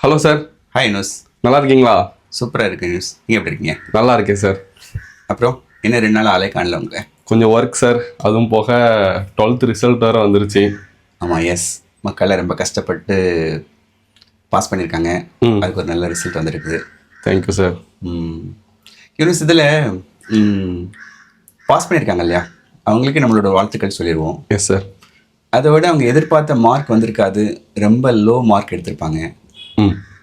Hello sir. Hi news. நல்லா இருக்கீங்களா? சூப்பராக இருக்கு நியூஸ். நீங்கள் எப்படி இருக்கீங்க? நல்லா இருக்கேன் சார். அப்புறம் என்ன 2 நாள் ஆளே காணல உங்களை? கொஞ்சம் ஒர்க் சார். அதுவும் போக 12th ரிசல்ட் வேறு வந்துருச்சு. ஆமாம், எஸ். மக்கள் ரொம்ப கஷ்டப்பட்டு பாஸ் பண்ணியிருக்காங்க. அதுக்கு ஒரு நல்ல ரிசல்ட் வந்துருக்குது. Thank you sir. நியூஸ் இதில் பாஸ் பண்ணியிருக்காங்க இல்லையா, அவங்களுக்கு நம்மளோட வாழ்த்துக்கள் சொல்லிடுவோம். Yes sir. அதை விட அவங்க எதிர்பார்த்த மார்க் வந்திருக்காது, ரொம்ப லோ மார்க் எடுத்திருப்பாங்க.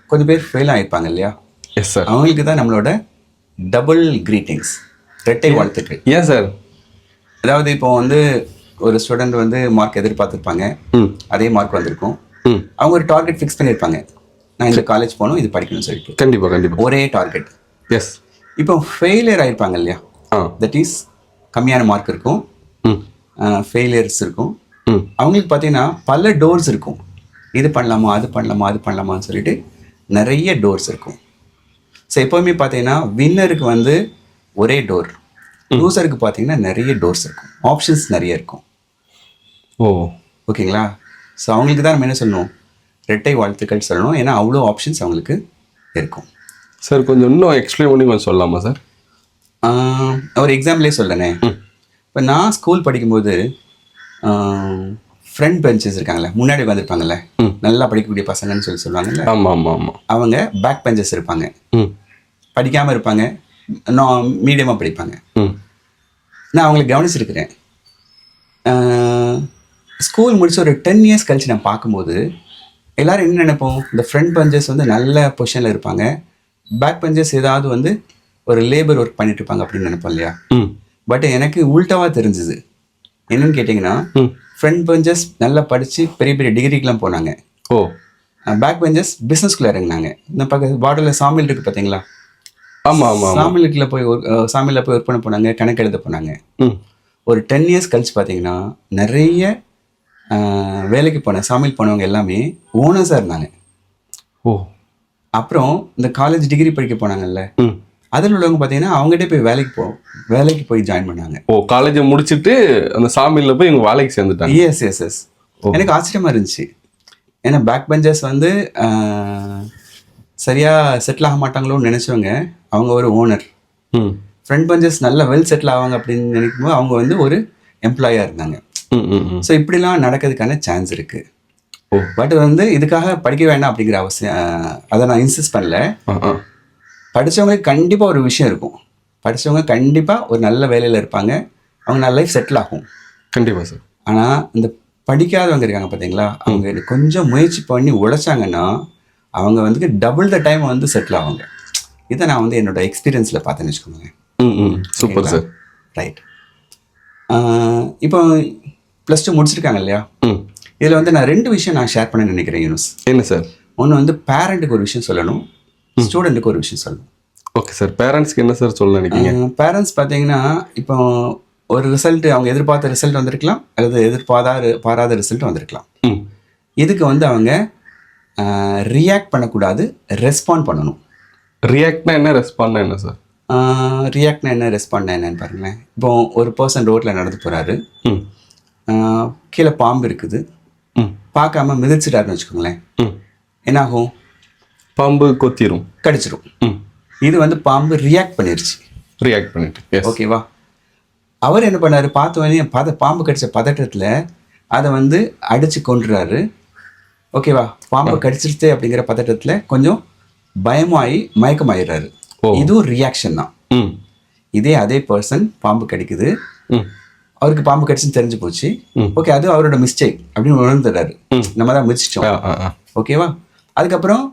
கொஞ்சம் பேர் ஃபெயில் ஆகிருப்பாங்க இல்லையா. Yes sir. அவங்களுக்கு தான் நம்மளோட டபுள் கிரீட்டிங்ஸ், இரட்டை வாழ்த்துக்கள். ஏன் சார்? அதாவது இப்போ ஒரு ஸ்டூடெண்ட் மார்க் எதிர்பார்த்துருப்பாங்க, அதே மார்க் வந்திருக்கும். அவங்க ஒரு டார்கெட் ஃபிக்ஸ் பண்ணியிருப்பாங்க, நான் இந்த காலேஜ் போகணும், இது படிக்கணும்னு சொல்லிட்டு. கண்டிப்பாக ஒரே டார்கெட். எஸ். இப்போ ஃபெயிலியர் ஆகிருப்பாங்க இல்லையா. தட் இஸ் கம்மியான மார்க் இருக்கும், ஃபெயிலியர்ஸ் இருக்கும். அவங்களுக்கு பார்த்தீங்கன்னா பல டோர்ஸ் இருக்கும். இது பண்ணலாமா, அது பண்ணலாமா, அது பண்ணலாமான்னு சொல்லிட்டு நிறைய டோர்ஸ் இருக்கும். ஸோ எப்போவுமே பார்த்தீங்கன்னா வின்னருக்கு ஒரே டோர், லூசருக்கு பார்த்தீங்கன்னா நிறைய டோர்ஸ் இருக்கும், ஆப்ஷன்ஸ் நிறைய இருக்கும். ஓகேங்களா. ஸோ அவங்களுக்கு தான் நம்ம என்ன சொல்லணும், இரட்டை வாழ்த்துக்கள் சொல்லணும். ஏன்னா அவ்வளோ ஆப்ஷன்ஸ் அவங்களுக்கு இருக்கும். சார் கொஞ்சம் இன்னும் எக்ஸ்பிளைன் பண்ணி கொஞ்சம் சொல்லலாமா சார்? ஒரு எக்ஸாம்பிளே சொல்கிறேனே. இப்போ நான் ஸ்கூல் படிக்கும்போது ஃப்ரண்ட் பெஞ்சஸ் இருக்காங்கல்ல, முன்னாடி வந்திருப்பாங்கல்ல, நல்லா படிக்கக்கூடிய பசங்கன்னு சொல்லுவாங்கல்ல. ஆமாம் ஆமாம் ஆமாம். அவங்க பேக் பெஞ்சஸ் இருப்பாங்க, படிக்காமல் இருப்பாங்க, நான் மீடியமாக படிப்பாங்க. நான் அவங்களை கவனிச்சிருக்கிறேன். ஸ்கூல் முடிச்சு ஒரு 10 years கழிச்சு நான் பார்க்கும்போது எல்லோரும் என்ன நினைப்போம், இந்த ஃப்ரண்ட் பெஞ்சஸ் நல்ல பொசிஷனில் இருப்பாங்க, பேக் பெஞ்சஸ் ஏதாவது ஒரு லேபர் ஒர்க் பண்ணிட்டு இருப்பாங்க அப்படின்னு நினைப்போம் இல்லையா. பட் எனக்கு உல்ட்டாவாக தெரிஞ்சுது. என்னன்னு கேட்டிங்கன்னா, ஃப்ரண்ட் பெஞ்சஸ் நல்லா படித்து பெரிய பெரிய டிகிரிக்கெலாம் போனாங்க. பேக் பெஞ்சஸ் பிஸ்னஸ்குள்ளே இறங்கினாங்க. இந்த பக்கம் பார்டரில் சாமில் இருக்குது பார்த்தீங்களா. ஆமாம் ஆமாம். சாமிலுக்குள்ள போய் சாமியில் போய் ஒர்க் பண்ண போனாங்க, கணக்கு எழுத போனாங்க. ஒரு 10 years கழிச்சு பார்த்தீங்கன்னா நிறைய வேலைக்கு போன சாமில் போனவங்க எல்லாமே ஓனர்ஸாக இருந்தாங்க. அப்புறம் இந்த காலேஜ் டிகிரி படிக்க போனாங்கல்ல, அதில் உள்ளவங்க பார்த்தீங்கன்னா அவங்ககிட்ட போய் வேலைக்கு போய் ஜாயின் பண்ணாங்க. காலேஜை முடிச்சுட்டு அந்த சாமியில் போய் இவங்க வேலைக்கு சேர்ந்துட்டாங்க. Yes yes yes. எனக்கு ஆச்சரியமாக இருந்துச்சு. ஏன்னா பேக் பெஞ்சர்ஸ் சரியாக செட்டில் ஆக மாட்டாங்களோன்னு நினச்சவங்க அவங்க ஒரு ஓனர். ஃப்ரண்ட் பெஞ்சர்ஸ் நல்லா வெல் செட்டில் ஆவாங்க அப்படின்னு நினைக்கும்போது அவங்க ஒரு எம்ப்ளாயாக இருந்தாங்க. ஸோ இப்படிலாம் நடக்கிறதுக்கான சான்ஸ் இருக்குது. பட் இதுக்காக படிக்க வேண்டாம் அப்படிங்கிற அவசியம், அதை நான் இன்சிஸ்ட் பண்ணல. படித்தவங்களுக்கு கண்டிப்பாக ஒரு விஷயம் இருக்கும், படித்தவங்க கண்டிப்பாக ஒரு நல்ல வேலையில் இருப்பாங்க, அவங்க நல்ல லைஃப் செட்டில் ஆகும். கண்டிப்பாக சார். ஆனால் இந்த படிக்காதவங்க இருக்காங்க பார்த்தீங்களா, அவங்க கொஞ்சம் முயற்சி பண்ணி உழைச்சாங்கன்னா அவங்க டபுள் த டைம் செட்டில் ஆவாங்க. இதை நான் என்னோட எக்ஸ்பீரியன்ஸில் பார்த்தேன்னு வச்சுக்கோங்க. Super sir. ரைட். இப்போ +2 முடிச்சிருக்காங்க இல்லையா. இதில் நான் 2 விஷயம் நான் ஷேர் பண்ண நினைக்கிறேன் யூனுஸ். என்ன சார்? ஒன்று பேரண்ட்டுக்கு ஒரு விஷயம் சொல்லணும், ஸ்டூடெண்ட்டுக்கு ஒரு விஷயம் சொல்லணும். Okay sir. பேரண்ட்ஸ்க்கு என்ன சார் சொல்ல நினைக்கிறீங்க? பேரண்ட்ஸ் பார்த்தீங்கன்னா இப்போ ஒரு ரிசல்ட், அவங்க எதிர்பார்த்த ரிசல்ட் வந்திருக்கலாம், அல்லது எதிர்பாராத ரிசல்ட் வந்திருக்கலாம். இதுக்கு அவங்க ரியாக்ட் பண்ணக்கூடாது, ரெஸ்பாண்ட் பண்ணணும். ரியாக்ட்னா என்ன, ரெஸ்பாண்ட்னா என்ன சார்? ரியாக்ட்னா என்ன, ரெஸ்பாண்ட்னா என்னன்னு பாருங்களேன். இப்போ ஒரு பர்சன் ரோட்டில் நடந்து போகிறாரு, கீழே பாம்பு இருக்குது, பார்க்காம மிதிச்சிட்டாருன்னு வச்சுக்கோங்களேன், என்னாகும்? பாம்பு கொத்திரும், கடிச்சிரும். இது பாம்பு ரியாக்ட் பண்ணிட்டு. ஓகேவா. அவர் என்ன பண்ணாரு, பார்த்த பாம்பு கடிச்ச பதட்டத்தில் அதை அடிச்சு கொண்டுறாரு. ஓகேவா. பாம்பு கடிச்சிருச்சு அப்படிங்கிற பதட்டத்தில் கொஞ்சம் பயமாகி மயக்கமாயிடுறாரு. இதுவும் ரியாக்ஷன் தான். அதே பர்சன் பாம்பு கடிக்குது, அவருக்கு பாம்பு கடிச்சுன்னு தெரிஞ்சு போச்சு. ஓகே, அது அவரோட மிஸ்டேக் அப்படின்னு உணர்ந்துடுறாரு, நம்ம தான் மிதிச்சிட்டோம். ஓகேவா. அதுக்கப்புறம்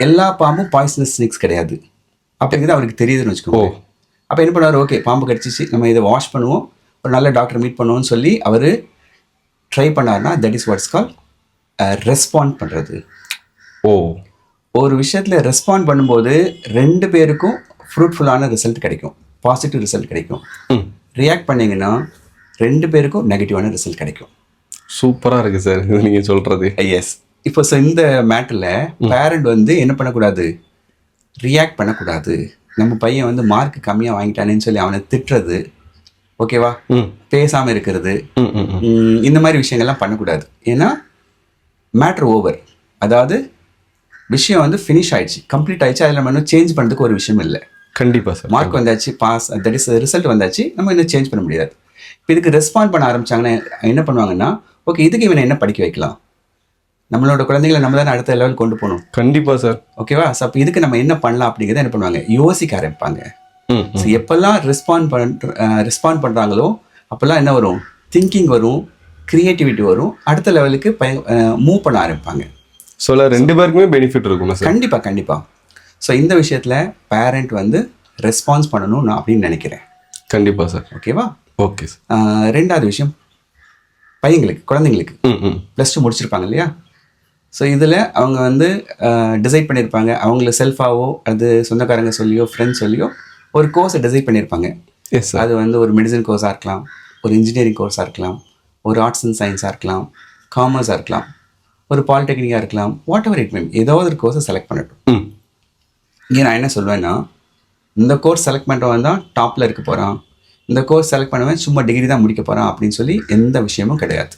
எல்லா பாம்பும் பாய்சனஸ் ஸ்னேக்ஸ் கிடையாது அப்படிங்கிறது அவருக்கு தெரியுதுன்னு வச்சுக்கோங்க. அப்போ என்ன பண்ணுவார், ஓகே பாம்பு கடிச்சிச்சு, நம்ம இதை வாஷ் பண்ணுவோம், ஒரு நல்ல டாக்டர் மீட் பண்ணுவோம்னு சொல்லி அவர் ட்ரை பண்ணார்னா that is what's called respond பண்ணுறது. ஒரு விஷயத்தில் ரெஸ்பாண்ட் பண்ணும்போது 2 பேருக்கும் ஃப்ரூட்ஃபுல்லான ரிசல்ட் கிடைக்கும், பாசிட்டிவ் ரிசல்ட் கிடைக்கும். ரியாக்ட் பண்ணிங்கன்னா 2 பேருக்கும் நெகட்டிவான ரிசல்ட் கிடைக்கும். சூப்பராக இருக்குது சார் இது நீங்கள் சொல்கிறது. எஸ். இப்போ இந்த மேட்டரில் பேரண்ட் என்ன பண்ணக்கூடாது, ரியாக்ட் பண்ணக்கூடாது. நம்ம பையன் மார்க் கம்மியாக வாங்கிட்டானேன்னு சொல்லி அவனை திட்டுறது, ஓகேவா, பேசாமல் இருக்கிறது, இந்த மாதிரி விஷயங்கள்லாம் பண்ணக்கூடாது. ஏன்னா மேட்ரு ஓவர். அதாவது விஷயம் வந்து ஃபினிஷ் ஆயிடுச்சு, கம்ப்ளீட் ஆயிடுச்சு. அதில் நம்ம இன்னும் சேஞ்ச் பண்ணுறதுக்கு ஒரு விஷயம் இல்லை. கண்டிப்பாக சார். மார்க் வந்தாச்சு, பாஸ், தட் இஸ் ரிசல்ட் வந்தாச்சு, நம்ம இன்னும் சேஞ்ச் பண்ண முடியாது. இப்போ இதுக்கு ரெஸ்பாண்ட் பண்ண ஆரம்பிச்சாங்கன்னா என்ன பண்ணுவாங்கன்னா, ஓகே இதுக்கு இவனை என்ன படிக்க வைக்கலாம், நம்மளோட குழந்தைகளை நம்ம தானே அடுத்த லெவல் கொண்டு போகணும். கண்டிப்பாக சார். ஓகேவா? ஸோ அப்போ இதுக்கு நம்ம என்ன பண்ணலாம் அப்படிங்கிறத என்ன பண்ணுவாங்க, யோசிக்க ஆரம்பிப்பாங்க. ஸோ எப்பெல்லாம் ரெஸ்பாண்ட் பண்ணுறாங்களோ அப்போல்லாம் என்ன வரும், திங்கிங் வரும், க்ரியேட்டிவிட்டி வரும், அடுத்த லெவலுக்கு மூவ் பண்ண ஆரம்பிப்பாங்க. ஸோ 2 பேருக்குமே பெனிஃபிட் இருக்கும் சார். கண்டிப்பாக. ஸோ இந்த விஷயத்தில் பேரண்ட் வந்து ரெஸ்பான்ஸ் பண்ணணும் நான் அப்படின்னு நினைக்கிறேன். கண்டிப்பாக சார். ஓகேவா? Okay sir. ரெண்டாவது விஷயம், குழந்தைங்களுக்கு +2 முடிச்சிருப்பாங்க இல்லையா? ஸோ இதில் அவங்க வந்து டிசைட் பண்ணியிருப்பாங்க, அவங்கள செல்ஃபாவோ அது சொந்தக்காரங்க சொல்லியோ ஃப்ரெண்ட்ஸ் சொல்லியோ ஒரு கோர்ஸை டிசைட் பண்ணியிருப்பாங்க. அது வந்து ஒரு மெடிசன் கோர்ஸாக இருக்கலாம், ஒரு இன்ஜினியரிங் கோர்ஸாக இருக்கலாம், ஒரு ஆர்ட்ஸ் அண்ட் சயின்ஸாக இருக்கலாம், காமர்ஸாக இருக்கலாம், ஒரு பாலிடெக்னிக்காக இருக்கலாம், வாட் எவர் இட் மீன், ஏதோ ஒரு கோர்ஸை செலக்ட் பண்ணட்டும். இங்கே நான் என்ன சொல்வேன்னா, இந்த கோர்ஸ் செலக்ட் பண்ணுறவன் தான் டாப்பில் இருக்க போகிறான், இந்த கோர்ஸ் செலக்ட் பண்ணுவேன் சும்மா டிகிரி தான் முடிக்க போகிறான் அப்படின்னு சொல்லி எந்த விஷயமும் கிடையாது.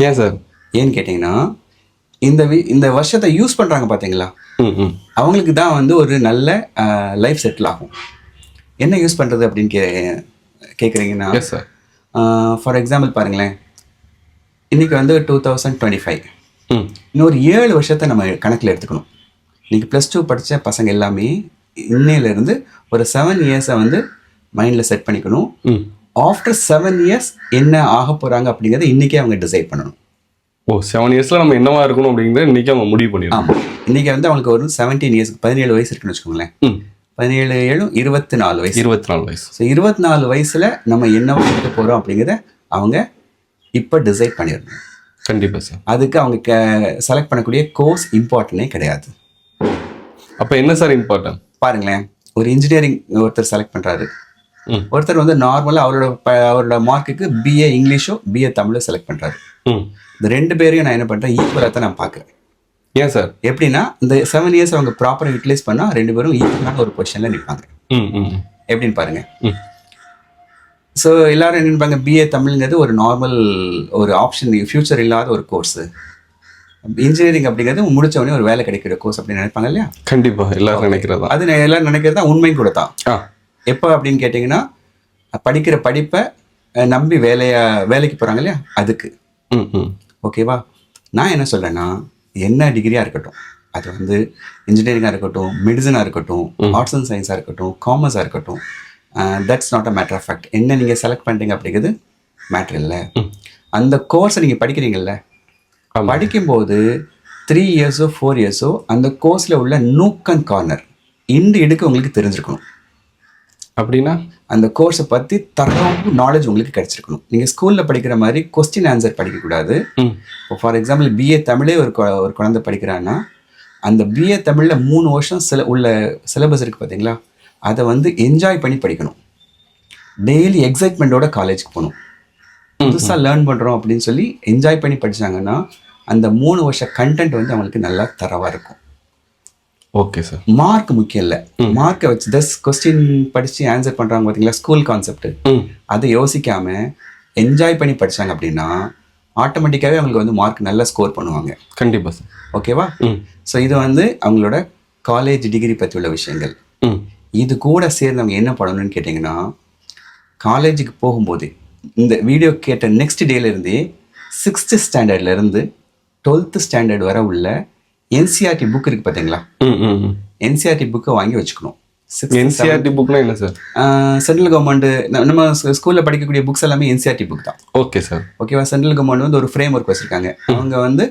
ஏன் சார்? ஏன்னு கேட்டிங்கன்னா, இந்த வருஷத்தை யூஸ் பண்ணுறாங்க பார்த்தீங்களா, அவங்களுக்கு தான் வந்து ஒரு நல்ல லைஃப் செட்டில் ஆகும். என்ன யூஸ் பண்ணுறது அப்படின்னு கேட்குறீங்கன்னா, ஃபார் எக்ஸாம்பிள் பாருங்களேன், இன்றைக்கி வந்து 2025, இன்னொரு 7 வருஷத்தை நம்ம கணக்கில் எடுத்துக்கணும். இன்றைக்கி +2 படித்த பசங்க எல்லாமே இன்னையிலேருந்து ஒரு 7 இயர்ஸை வந்து மைண்டில் செட் பண்ணிக்கணும். ஆஃப்டர் 7 இயர்ஸ் என்ன ஆக போகிறாங்க அப்படிங்கிறத இன்றைக்கே அவங்க டிசைட் பண்ணணும். 7 இயர்ஸில் நம்ம என்னவா இருக்கணும் அப்படிங்கிறத இன்றைக்கி அவங்க முடிவு பண்ணிடணும். ஆமாம், இன்றைக்கி வந்து அவங்களுக்கு ஒரு 17 இயர்ஸ்க்கு 17 வயசு இருக்குன்னு வச்சுக்கோங்களேன். 17 7 24 வயசு. 24 வயசு. ஸோ 24 வயசில் நம்ம என்னவா இருக்க போகிறோம் அப்படிங்கிறத அவங்க இப்போ டிசைட் பண்ணிடணும். கண்டிப்பாக சார். அதுக்கு அவங்க செலக்ட் பண்ணக்கூடிய கோர்ஸ் இம்பார்ட்டனே கிடையாது. அப்போ என்ன சார் இம்பார்ட்டன்ட்? பாருங்களேன், ஒரு இன்ஜினியரிங் ஒருத்தர் செலக்ட் பண்ணுறாரு, ஒருத்தர் வந்து நார்மலாக அவரோட மார்க்குக்கு BA இங்கிலீஷோ BA தமிழோ செலக்ட் பண்ணுறாரு. இந்த 2 பேரையும் நான் என்ன பண்ணுறேன், ஈக்குவலாக தான் நான் பார்க்குறேன். ஏன் சார்? எப்படின்னா, இந்த 7 இயர்ஸ் அவங்க ப்ராப்பராக யூட்டிலைஸ் பண்ணால் 2 பேரும் ஈக்குவலான ஒரு பொசிஷனில் நிற்பாங்க. எப்படின்னு பாருங்கள். ஸோ எல்லாரும் என்ன நினைப்பாங்க, BA தமிழ்ங்கிறது ஒரு நார்மல் ஒரு ஆப்ஷன், ஃபியூச்சர் இல்லாத ஒரு கோர்ஸு. இன்ஜினியரிங் அப்படிங்கிறது முடிச்சவொடனே ஒரு வேலை கிடைக்கிற கோர்ஸ் அப்படின்னு நினைப்பாங்க இல்லையா? கண்டிப்பாக எல்லாரும் நினைக்கிறதா. அது எல்லாரும் நினைக்கிறது தான், உண்மையும் கூட தான். எப்போ அப்படின்னு கேட்டிங்கன்னா, படிக்கிற படிப்பை நம்பி வேலைக்கு போகிறாங்க இல்லையா, அதுக்கு. ஓகேவா? நான் என்ன சொல்கிறேன்னா, என்ன டிகிரியாக இருக்கட்டும், அது வந்து இன்ஜினியரிங்காக இருக்கட்டும், மெடிசனாக இருக்கட்டும், ஆர்ட்ஸ் அண்ட் சயின்ஸாக இருக்கட்டும், காமர்ஸாக இருக்கட்டும், that's not a matter of fact. என்ன நீங்கள் செலக்ட் பண்ணுறீங்க அப்படிங்கிறது மேட்ரு இல்லை. அந்த கோர்ஸை நீங்கள் படிக்கிறீங்கல்ல, படிக்கும்போது 3 இயர்ஸோ 4 இயர்ஸோ அந்த கோர்ஸில் உள்ள நூக் அண்ட் கார்னர் இடுக்கு உங்களுக்கு தெரிஞ்சிருக்கணும். அப்படின்னா அந்த கோர்ஸை பற்றி தரவு நாலேஜ் உங்களுக்கு கிடைச்சிருக்கணும். நீங்கள் ஸ்கூலில் படிக்கிற மாதிரி கொஸ்டின் ஆன்சர் படிக்கக்கூடாது. ஃபார் எக்ஸாம்பிள் BA தமிழே ஒரு குழந்தை படிக்கிறான்னா, அந்த BA தமிழில் 3 வருஷம் உள்ள சிலபஸ் இருக்குது பார்த்தீங்களா, அதை வந்து என்ஜாய் பண்ணி படிக்கணும். டெய்லி எக்ஸைட்மெண்ட்டோட காலேஜுக்கு போகணும். புதுசாக லேர்ன் பண்ணுறோம் அப்படின்னு சொல்லி என்ஜாய் பண்ணி படித்தாங்கன்னா அந்த 3 வருஷ கண்டென்ட் வந்து அவங்களுக்கு நல்லா தரவாக இருக்கும். Okay sir. மார்க் முக்கியம் இல்லை, மார்க்கை வச்சு கொஸ்டின் படித்து ஆன்சர் பண்ணுறாங்க பார்த்தீங்களா, ஸ்கூல் கான்செப்ட், அதை யோசிக்காமல் என்ஜாய் பண்ணி படித்தாங்க அப்படின்னா ஆட்டோமேட்டிக்காகவே அவங்களுக்கு வந்து மார்க் நல்லா ஸ்கோர் பண்ணுவாங்க. கண்டிப்பாக சார். ஓகேவா? ஸோ இது வந்து அவங்களோட காலேஜ் டிகிரி பற்றி உள்ள விஷயங்கள். இது கூட சேர்ந்து அவங்க என்ன பண்ணணும்னு கேட்டிங்கன்னா, காலேஜுக்கு போகும்போது இந்த வீடியோ கேட்ட நெக்ஸ்ட் டேலேருந்தே 6th ஸ்டாண்டர்ட்லேருந்து 12th ஸ்டாண்டர்ட் வரை உள்ள NCERT புக் இருக்குது பார்த்தீங்களா, NCERT புக்கை வாங்கி வச்சுக்கணும். NCERT புக்னா என்ன சார்? சென்ட்ரல் கவர்மெண்ட் நம்ம ஸ்கூலில் படிக்கக்கூடிய புக்ஸ் எல்லாமே NCERT புக் தான். Okay sir. ஓகேவா? சென்ட்ரல் கவர்மெண்ட் வந்து ஒரு ஃப்ரேம் ஒர்க் வச்சுருக்காங்க. அவங்க வந்து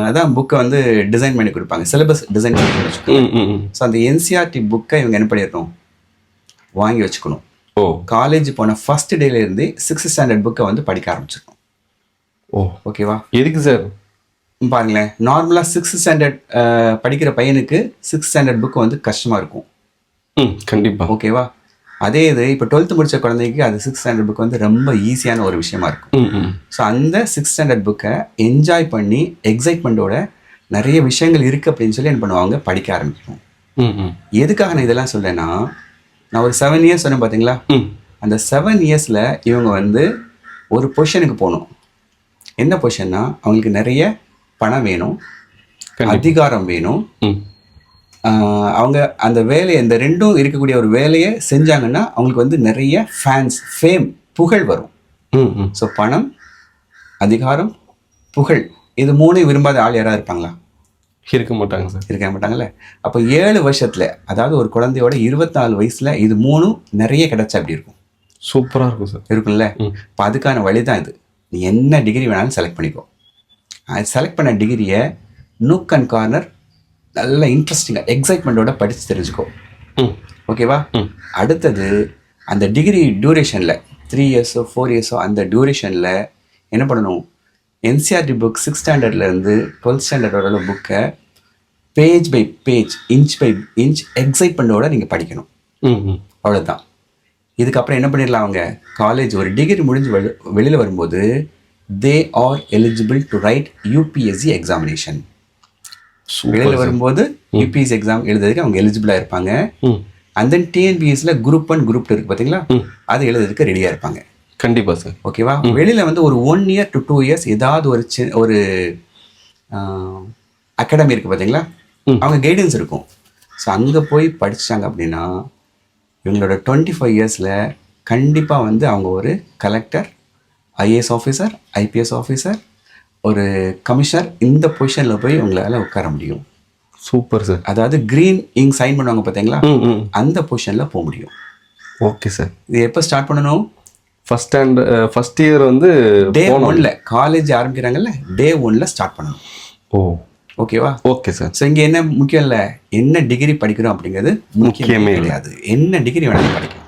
அதான் புக்கை வந்து டிசைன் பண்ணி கொடுப்பாங்க, சிலபஸ் டிசைன் பண்ணி வச்சுக்கோங்க. ஸோ அந்த NCERT புக்கை இவங்க என்ன பண்ணிடணும், வாங்கி வச்சுக்கணும். காலேஜ் போன ஃபர்ஸ்ட் டேலேருந்து 6th ஸ்டாண்டர்ட் புக்கை வந்து படிக்க ஆரம்பிச்சிருக்கணும். ஓகேவா? எதுக்கு சார்? பாருங்களேன், நார்மலாக 6th ஸ்டாண்டர்ட் படிக்கிற பையனுக்கு 6th ஸ்டாண்டர்ட் புக்கு வந்து கஷ்டமாக இருக்கும். கண்டிப்பாக. ஓகேவா? அதே இது இப்போ 12th முடித்த குழந்தைக்கு அது 6th ஸ்டாண்டர்ட் புக் வந்து ரொம்ப ஈஸியான ஒரு விஷயமா இருக்கும். ஸோ அந்த 6th ஸ்டாண்டர்ட் புக்கை என்ஜாய் பண்ணி எக்ஸைட்மெண்ட்டோட நிறைய விஷயங்கள் இருக்குது அப்படின்னு சொல்லி என்ன பண்ணுவாங்க, படிக்க ஆரம்பிக்கணும். எதுக்காக நான் இதெல்லாம் சொல்லேன்னா, நான் ஒரு 7 இயர்ஸ் சொன்னேன் பார்த்தீங்களா, அந்த 7 இயர்ஸில் இவங்க வந்து ஒரு பொசிஷனுக்கு போகணும். என்ன பொசிஷன்னா, அவங்களுக்கு நிறைய பணம் வேணும், அதிகாரம் வேணும். ம் அவங்க அந்த வேலையை, இந்த ரெண்டும் இருக்கக்கூடிய ஒரு வேலையை செஞ்சாங்கன்னா அவங்களுக்கு வந்து நிறைய ஃபேன்ஸ், ஃபேம், புகழ் வரும். ம் ம் ஸோ பணம், அதிகாரம், புகழ், இது மூணையும் விரும்பாத ஆள் யாராவது இருப்பாங்களா? இருக்க மாட்டாங்க சார். இருக்க மாட்டாங்கல்ல. அப்போ 7 வருஷத்துல, அதாவது ஒரு குழந்தையோட 24 வயசுல இது மூணும் நிறைய கிடைச்சா அப்படி இருக்கும். சூப்பராக இருக்கும் சார். இருக்கும்ல. இப்போ அதுக்கான வழி தான் இது. நீ என்ன டிகிரி வேணாலும் செலக்ட் பண்ணிக்கோ. செலக்ட் பண்ண டிகிரியை நூக் அண்ட் கார்னர் நல்ல இன்ட்ரெஸ்டிங்காக எக்ஸைட்மெண்ட்டோட படித்து தெரிஞ்சுக்கோ. ம் ஓகேவா? அடுத்தது அந்த டிகிரி டியூரேஷனில் 3 இயர்ஸோ 4 இயர்ஸோ அந்த டியூரேஷனில் என்ன பண்ணணும்? NCERT book 6th ஸ்டாண்டர்ட்லேருந்து 12th standard வர புக்கை page by page, inch by inch எக்ஸைட்மெண்ட்டோட நீங்கள் படிக்கணும். ம் ம் அவ்வளோதான். இதுக்கப்புறம் என்ன பண்ணிடலாம்? அவங்க காலேஜ் ஒரு டிகிரி முடிஞ்சு வெளியில் வரும்போது they are eligible to right UPSC examination. வெளியில் வரும்போது யூபிஎஸ்சி எக்ஸாம் எழுதுறதுக்கு அவங்க எலிஜிபிளாக இருப்பாங்க. அண்ட் தென் டிஎன்பிஎஸ்சியில் குரூப் 1 குரூப் 2 இருக்குது பார்த்தீங்களா, அது எழுதுறதுக்கு ரெடியாக இருப்பாங்க. கண்டிப்பாக சார். ஓகேவா? வெளியில் வந்து ஒரு 1 year to 2 years ஏதாவது ஒரு அகாடமி இருக்குது பார்த்தீங்களா, அவங்க கைடன்ஸ் இருக்கும். ஸோ அங்கே போய் படித்தாங்க அப்படின்னா இவங்களோட 25 இயர்ஸில் கண்டிப்பாக வந்து அவங்க ஒரு collector, IAS officer, IPS officer, ஒரு கமிஷனர், இந்த பொசிஷனில் போய் உங்களால் உட்கார முடியும். Super sir. அதாவது க்ரீன் இங்க் சைன் பண்ணுவாங்க பார்த்தீங்களா, ம் ம் அந்த பொசிஷனில் போக முடியும். Okay sir. இது எப்போ ஸ்டார்ட் பண்ணணும்? ஃபர்ஸ்ட் இயர் வந்து டே 1ல் காலேஜ் ஆரம்பிக்கிறாங்கல்ல, டே 1ல் ஸ்டார்ட் பண்ணணும். ஓ ஓகேவா? Okay sir. ஸோ இங்கே என்ன முக்கியம் இல்லை, என்ன டிகிரி படிக்கிறோம் அப்படிங்கிறது முக்கியமே கிடையாது. என்ன டிகிரி வேணாலும் படிக்கணும்.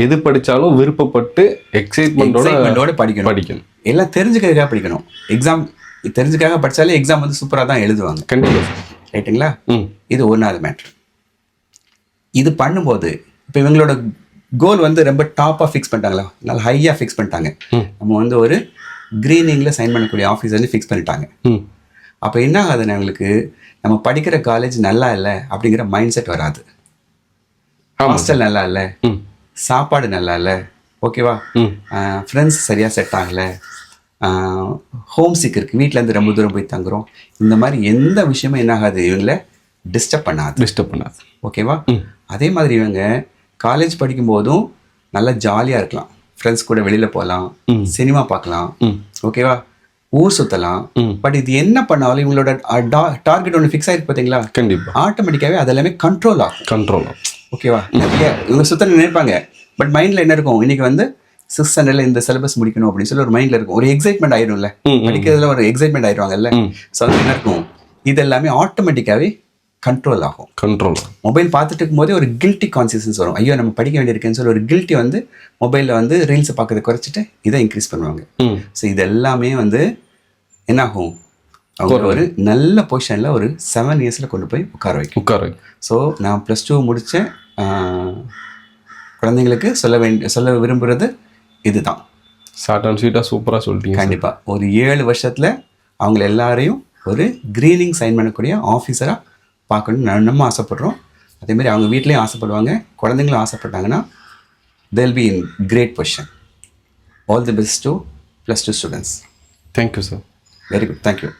எது படித்தாலும் விருப்பப்பட்டு எக்ஸைட்மெண்ட்டோட படிக்கணும். எல்லாம் தெரிஞ்சுக்கிறதுக்காக படிக்கணும். எக்ஸாம் தெரிஞ்சுக்காக படித்தாலே எக்ஸாம் வந்து சூப்பராக தான் எழுதுவாங்க. கண்டிப்பாக சார். ரைட்டுங்களா? ம் இது ஒன்றாவது மேட்ரு. இது பண்ணும்போது இப்போ இவங்களோட கோல் வந்து ரொம்ப டாப்பாக ஃபிக்ஸ் பண்ணிட்டாங்களா, நல்லா ஹையாக ஃபிக்ஸ் பண்ணிட்டாங்க. நம்ம வந்து ஒரு க்ரீனிங்கில் சைன் பண்ணக்கூடிய ஆஃபீஸர்னு ஃபிக்ஸ் பண்ணிட்டாங்க. ம் அப்போ என்ன ஆகுதுன்னு அவங்களுக்கு, நம்ம படிக்கிற காலேஜ் நல்லா இல்லை அப்படிங்கிற மைண்ட் செட் வராது. ஹாஸ்டல் நல்லா இல்லை, ம் சாப்பாடு நல்லா இல்லை, ஓகேவா, ஃப்ரெண்ட்ஸ் சரியாக செட் ஆகலை, ஹோம் சிக் இருக்குது, வீட்டிலேருந்து ரொம்ப தூரம் போய் தங்குறோம், இந்த மாதிரி எந்த விஷயமும் என்ன ஆகாது, இவங்களை டிஸ்டர்ப் பண்ணாது. ஓகேவா? அதே மாதிரி இவங்க காலேஜ் படிக்கும்போதும் நல்லா ஜாலியாக இருக்கலாம். ஃப்ரெண்ட்ஸ் கூட வெளியில் போகலாம், சினிமா பார்க்கலாம், ஓகேவா, ஊர் சுற்றலாம். பட் இது என்ன பண்ணாலும் இவங்களோட டார்கெட் ஒன்று ஃபிக்ஸ் ஆகிருக்கு பார்த்தீங்களா, கண்டிப்பாக ஆட்டோமேட்டிக்காகவே அது எல்லாமே கண்ட்ரோல் ஆகும். ஓகேவா? நிறைய இவங்க சுத்த நினைப்பாங்க, பட் மைண்டில் என்ன இருக்கும், இன்னைக்கு வந்து 6th ஸ்டாண்டர்டில் இந்த சிலபஸ் முடிக்கணும் அப்படின்னு சொல்லி ஒரு மைண்டில் இருக்கும். ஒரு எக்ஸைட்மெண்ட் ஆயிடும்ல, படிக்கிறதுல ஒரு எக்ஸைட்மெண்ட் ஆயிடுவாங்கல்ல. ஸோ அது என்ன இருக்கும், இது எல்லாமே ஆட்டோமேட்டிக்காகவே கண்ட்ரோல் ஆகும். மொபைல் பார்த்துட்டு இருக்கும்போதே ஒரு கில்ட்டி கான்சியஸ்னஸ் வரும். ஐயோ நம்ம படிக்க வேண்டியிருக்குன்னு சொல்லி ஒரு கில்ட்டி வந்து மொபைலில் வந்து ரீல்ஸை பார்க்கறத குறைச்சிட்டு இதை இன்க்ரீஸ் பண்ணுவாங்க. ஸோ இது எல்லாமே வந்து என்ன ஆகும், அவங்க ஒரு நல்ல பொசிஷனில் ஒரு 7 இயர்ஸில் கொண்டு போய் உட்கார வைக்கும். ஸோ நான் +2 முடித்தேன், குழந்தைங்களுக்கு சொல்ல விரும்புகிறது இதுதான். ஷார்ட் அண்ட் ஸ்வீட்டாக சூப்பராக சொல்லிட்டீங்க. கண்டிப்பாக ஒரு 7 வருஷத்தில் அவங்கள எல்லாரையும் ஒரு க்ரீனிங் சைன் பண்ணக்கூடிய ஆஃபீஸராக பார்க்கணும்னு நம்ம ஆசைப்படுறோம். அதேமாதிரி அவங்க வீட்லேயும் ஆசைப்படுவாங்க. குழந்தைங்களும் ஆசைப்பட்டாங்கன்னா they'll be in great position. All the best to +2 students. Thank you, sir. Very good. Thank you.